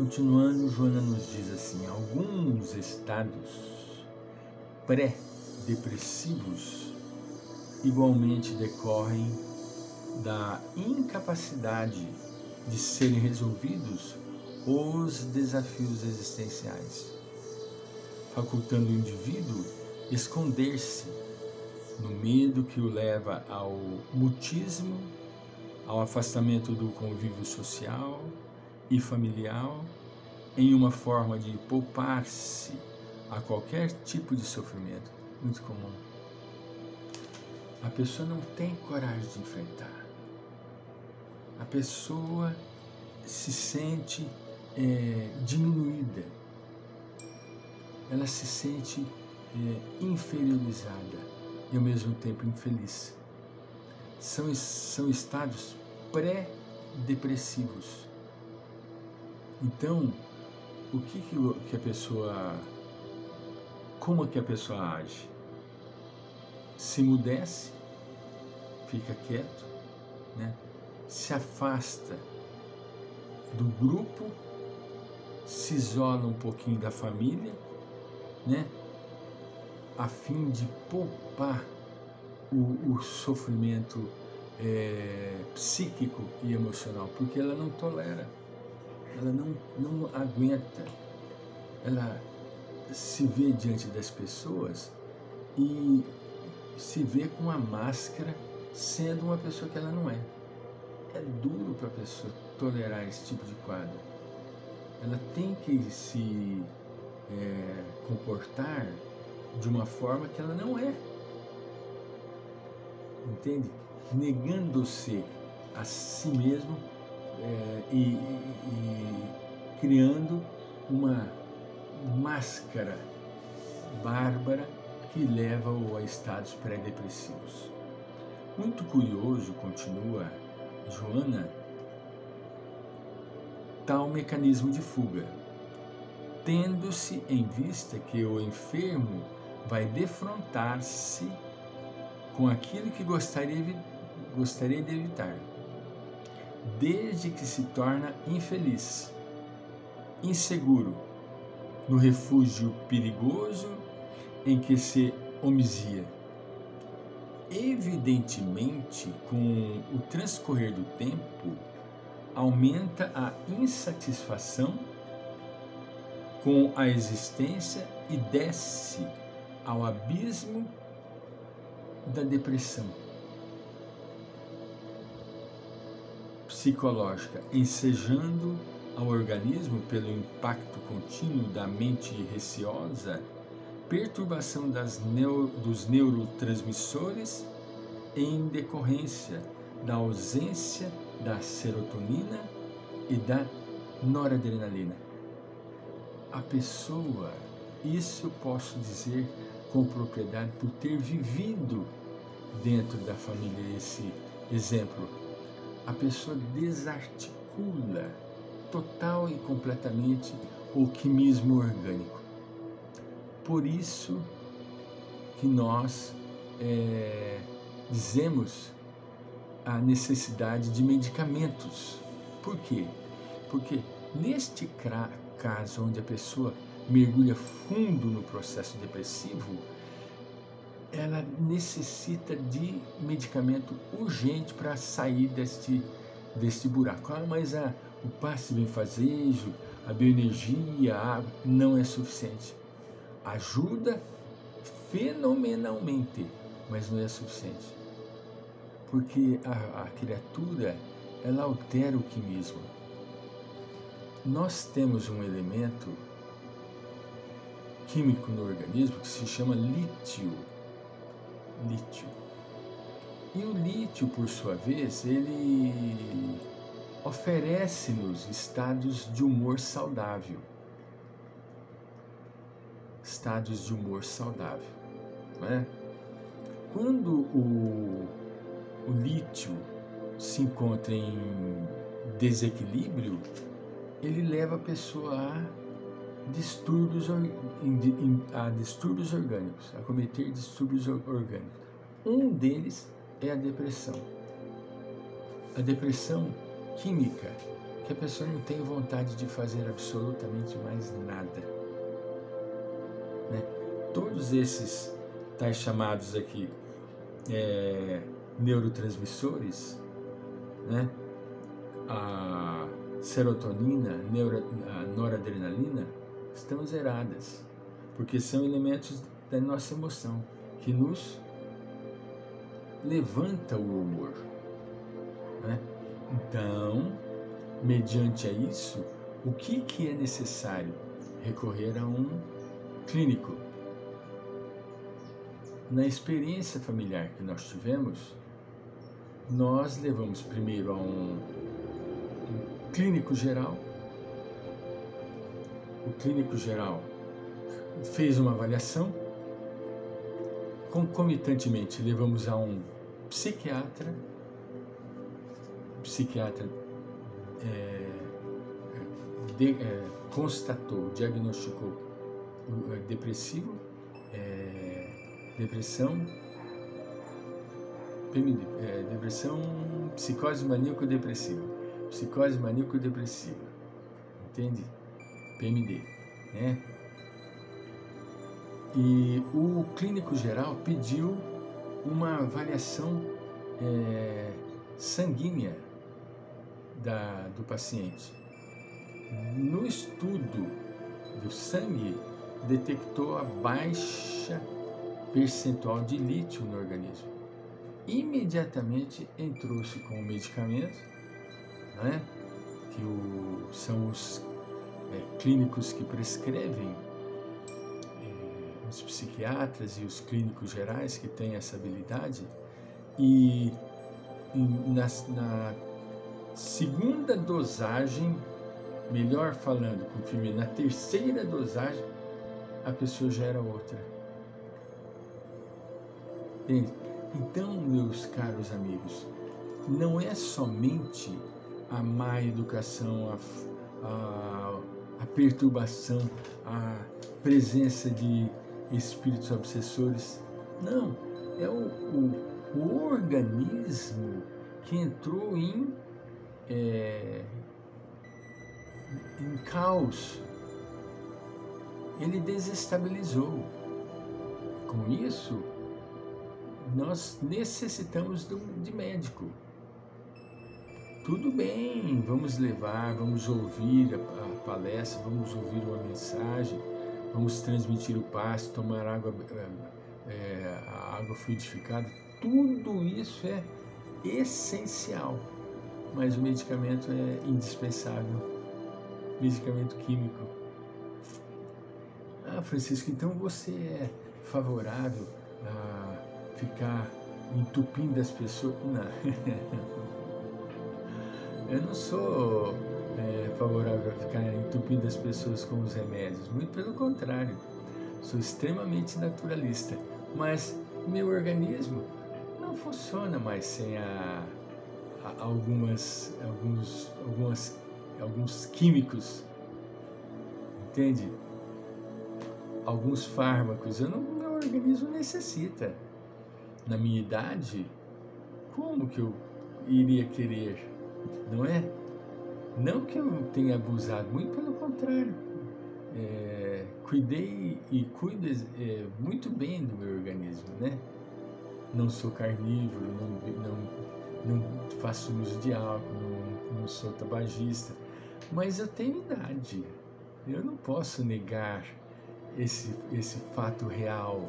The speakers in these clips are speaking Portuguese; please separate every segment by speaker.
Speaker 1: Continuando, Joana nos diz assim: alguns estados pré-depressivos igualmente decorrem da incapacidade de serem resolvidos os desafios existenciais, facultando o indivíduo esconder-se no medo que o leva ao mutismo, ao afastamento do convívio social e familiar, em uma forma de poupar-se a qualquer tipo de sofrimento. Muito comum. A pessoa não tem coragem de enfrentar. A pessoa se sente diminuída. Ela se sente inferiorizada e ao mesmo tempo infeliz. São estados pré-depressivos. Então, que a pessoa, como que a pessoa age? Se emudece, fica quieto, né? Se afasta do grupo, se isola um pouquinho da família, né? A fim de poupar o sofrimento psíquico e emocional, porque ela não tolera, ela não aguenta, ela se vê diante das pessoas e se vê com a máscara sendo uma pessoa que ela não é. É duro para a pessoa tolerar esse tipo de quadro. Ela tem que se comportar de uma forma que ela não é. Entende? Negando-se a si mesmo e criando uma máscara bárbara que leva-o a estados pré-depressivos. Muito curioso, continua Joana, tal mecanismo de fuga, tendo-se em vista que o enfermo vai defrontar-se com aquilo que gostaria de evitar, desde que se torna infeliz, inseguro, no refúgio perigoso em que se homizia. Evidentemente, com o transcorrer do tempo, aumenta a insatisfação com a existência e desce ao abismo da depressão psicológica, ensejando ao organismo pelo impacto contínuo da mente receosa, perturbação dos neurotransmissores em decorrência da ausência da serotonina e da noradrenalina. A pessoa, isso eu posso dizer com propriedade por ter vivido dentro da família esse exemplo, a pessoa desarticula total e completamente o quimismo orgânico. Por isso que nós dizemos a necessidade de medicamentos. Por quê? Porque neste caso onde a pessoa mergulha fundo no processo depressivo, ela necessita de medicamento urgente para sair deste buraco. Mas o passe benfazejo, a bioenergia, a água, não é suficiente. Ajuda fenomenalmente, mas não é suficiente. Porque a criatura, ela altera o quimismo. Nós temos um elemento químico no organismo que se chama lítio. E o lítio, por sua vez, ele oferece-nos estados de humor saudável. Estados de humor saudável, não é? Quando o lítio se encontra em desequilíbrio, ele leva a pessoa a distúrbios orgânicos, a cometer distúrbios orgânicos. Um deles é a depressão. A depressão química, que a pessoa não tem vontade de fazer absolutamente mais nada, né? Todos esses tais chamados aqui neurotransmissores, né? A serotonina, a noradrenalina estão zeradas, porque são elementos da nossa emoção que nos levanta o humor, né? Então, mediante a isso, o que é necessário? Recorrer a um clínico. Na experiência familiar que nós tivemos, nós levamos primeiro a um clínico geral. O clínico geral fez uma avaliação. Concomitantemente, levamos a um psiquiatra. O psiquiatra constatou, diagnosticou depressivo, depressão, psicose maníaco-depressiva. Psicose maníaco-depressiva. Entende? PMD, né? E o clínico geral pediu uma avaliação sanguínea do paciente. No estudo do sangue, detectou a baixa percentual de lítio no organismo. Imediatamente entrou-se com o medicamento, né, que são os clínicos que prescrevem, os psiquiatras e os clínicos gerais que têm essa habilidade, e na segunda dosagem, melhor falando, confirme, na terceira dosagem, a pessoa já era outra. Entende? Então, meus caros amigos, não é somente a má educação, a perturbação, a presença de espíritos obsessores. Não, é o organismo que entrou em caos. Ele desestabilizou. Com isso, nós necessitamos de médico. Tudo bem, vamos levar, vamos ouvir a palestra, vamos ouvir uma mensagem, vamos transmitir o passe, tomar água fluidificada. Tudo isso é essencial, mas o medicamento é indispensável. Medicamento químico. Ah, Francisco, então você é favorável a ficar entupindo as pessoas? Não. Eu não sou favorável a ficar entupindo as pessoas com os remédios. Muito pelo contrário. Sou extremamente naturalista. Mas meu organismo não funciona mais sem alguns químicos, entende? Alguns fármacos, meu organismo necessita. Na minha idade, como que eu iria querer, não é? Não que eu tenha abusado, muito pelo contrário. Cuidei e cuido muito bem do meu organismo, né? Não sou carnívoro, não faço uso de álcool, não sou tabagista, mas eu tenho idade. Eu não posso negar esse fato real.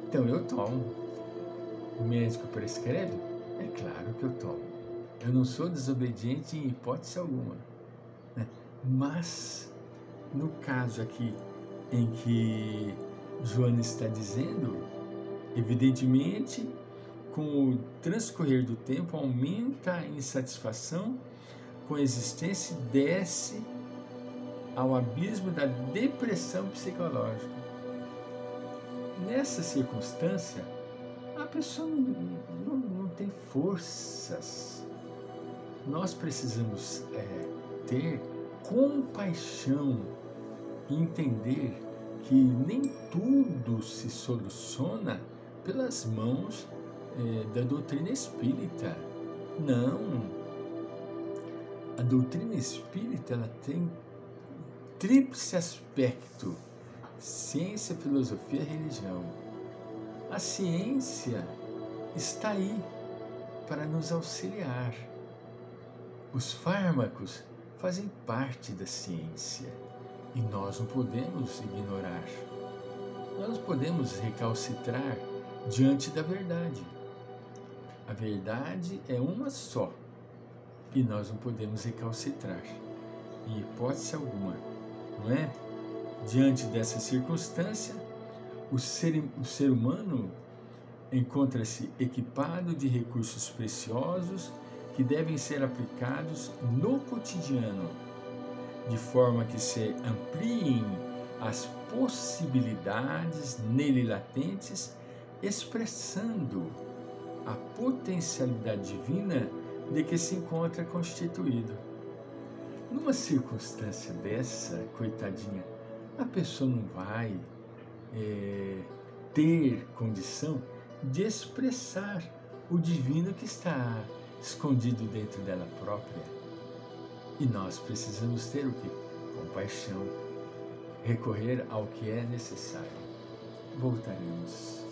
Speaker 1: Então eu tomo. O médico prescreve? É claro que eu tomo. Eu não sou desobediente em hipótese alguma, né? Mas, no caso aqui em que Joana está dizendo, evidentemente, com o transcorrer do tempo, aumenta a insatisfação com a existência e desce ao abismo da depressão psicológica. Nessa circunstância, a pessoa não tem forças. Nós precisamos ter compaixão e entender que nem tudo se soluciona pelas mãos da doutrina espírita. Não. a doutrina espírita ela tem um tríplice aspecto: ciência, filosofia e religião. A ciência está aí para nos auxiliar. Os fármacos fazem parte da ciência e nós não podemos ignorar. Nós não podemos recalcitrar diante da verdade. A verdade é uma só e nós não podemos recalcitrar, em hipótese alguma, não é? Diante dessa circunstância, o ser humano encontra-se equipado de recursos preciosos que devem ser aplicados no cotidiano, de forma que se ampliem as possibilidades nele latentes, expressando a potencialidade divina de que se encontra constituído. Numa circunstância dessa, coitadinha, a pessoa não vai ter condição de expressar o divino que está escondido dentro dela própria. E nós precisamos ter o quê? Compaixão, recorrer ao que é necessário. Voltaremos.